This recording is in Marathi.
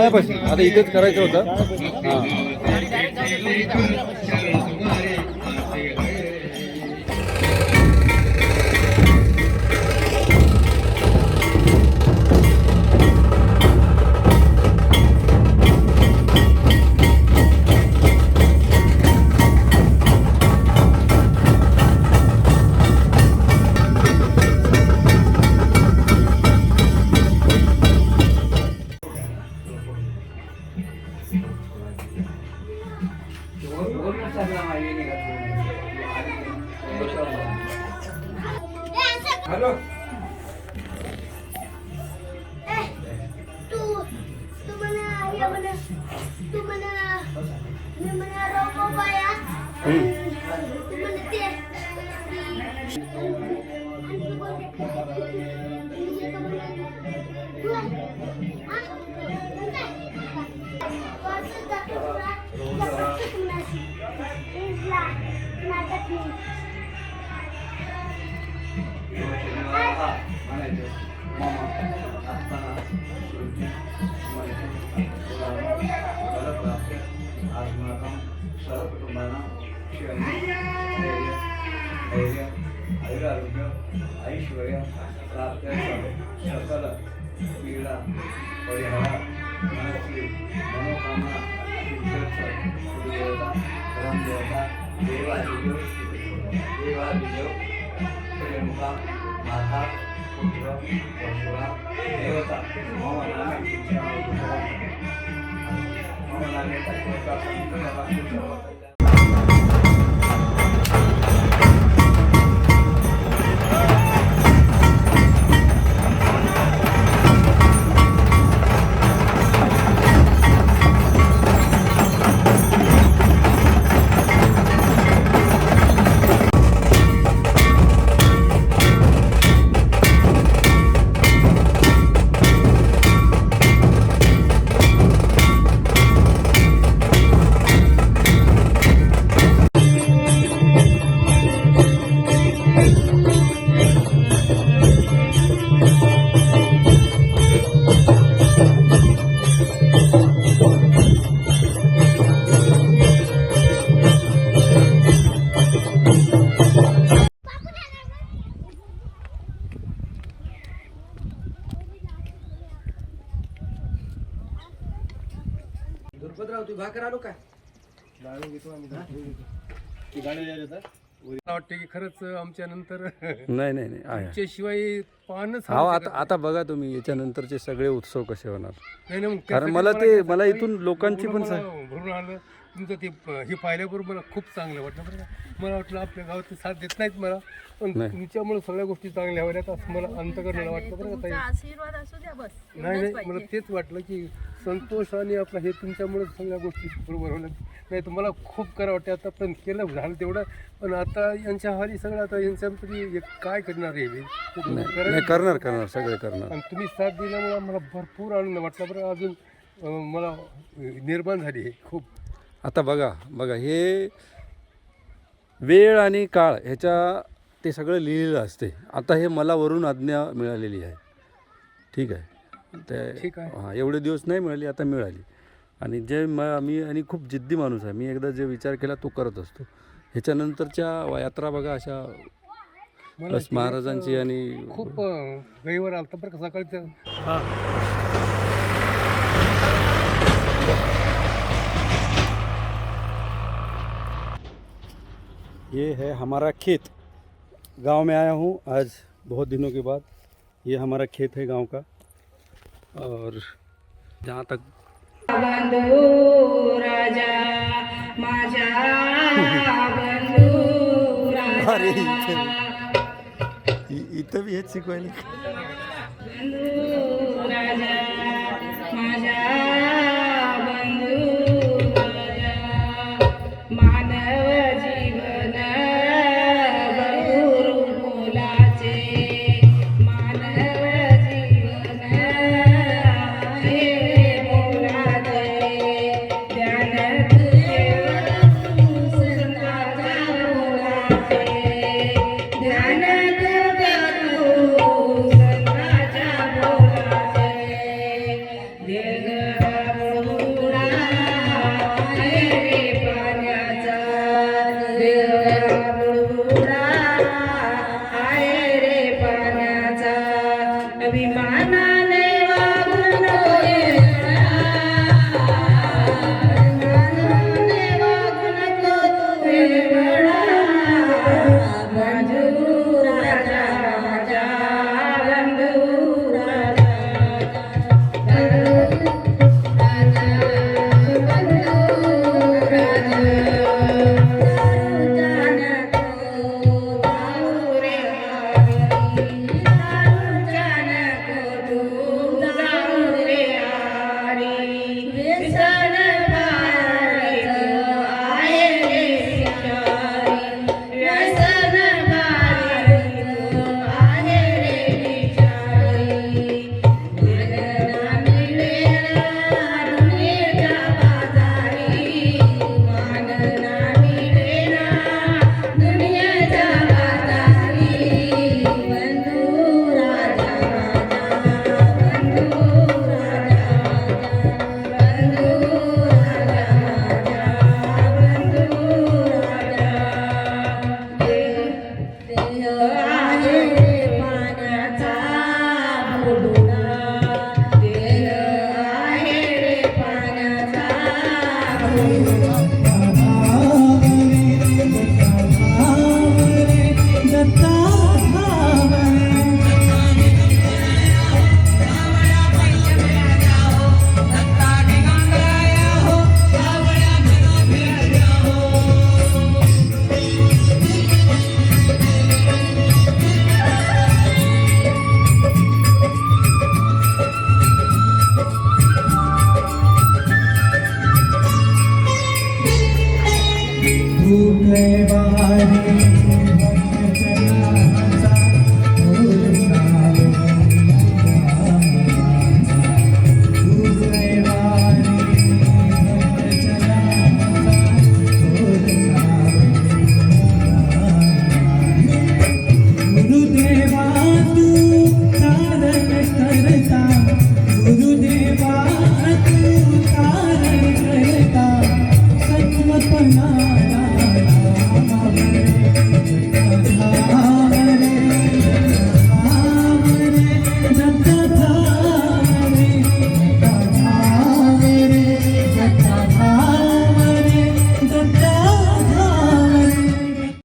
शाळेपाशी आता इथेच करायचं होतं हां. हॅलो आरोग्य ऐश्वर्य प्राप्त सकल पीडा परिहार मनस्वी मनोकामना देवता धर्मदेवता देवादिदेव प्रेमका माता पुत्र परशुराम देवता मम नामे दुर्पतराव तू भाकर आलो का वाटते की खरंच आमच्या नंतर नाही नाही नाही आहे शिवाय पाहणं हो आता बघा तुम्ही याच्यानंतरचे सगळे उत्सव कसे होणार नाही ना, मग कारण त्यासाठी मला इथून लोकांची पण मला भरून आलं तुमचं ते हे पाहिल्याबरोबर मला खूप चांगलं वाटलं बरं का. मला वाटलं आपल्या गावात साथ देत नाहीत मला पण तुमच्यामुळे सगळ्या गोष्टी चांगल्या व्हाव्यात असं मला अंतकरणाला वाटतं बरं का ताई. आशीर्वाद असू द्या बस. नाही नाही मला तेच वाटलं की संतोष आणि आपला हे तुमच्यामुळे सगळ्या गोष्टी बरोबर होणार नाही तर मला खूप करा वाटते आता पण केलं झालं तेवढं पण आता यांच्या हारी सगळं आता यांच्यामध्ये काय करणार आहे हे? नाही करणार सगळे करणार आणि तुम्ही साथ दिल्यामुळे मला भरपूर आनंद वाटला बरं अजून मला निर्माण झाली आहे खूप. आता बघा हे वेळ आणि काळ ह्याच्या ते सगळं लिहिलेलं असते. आता हे मला वरून आज्ञा मिळालेली आहे. ठीक आहे ठीक आहे. हां एवढे दिवस नाही मिळाली आता मिळाली आणि जे मी आणि खूप जिद्दी माणूस आहे. मी एकदा जे विचार केला तो करत असतो. ह्याच्यानंतरच्या यात्रा बघा अशा प्लस महाराजांची आणि खूप गैवर आलं बरं का सकाळचं. हां ये है हमारा खेत. गांव में आया हूँ आज बहुत दिनों के बाद. ये हमारा खेत है गांव का और जहाँ तक बंधू राजा माझा बंधू राजा अरे इथं भी हेच शिकवायला बंधू राजा माझा बंधू राजा मानव जीवन बहु मोलाचे मानव जीवन हे मोलाचे ध्यान तुझे संताचा मोलाचे ध्यान तुझे संताचा मोलाचे देह लय भारी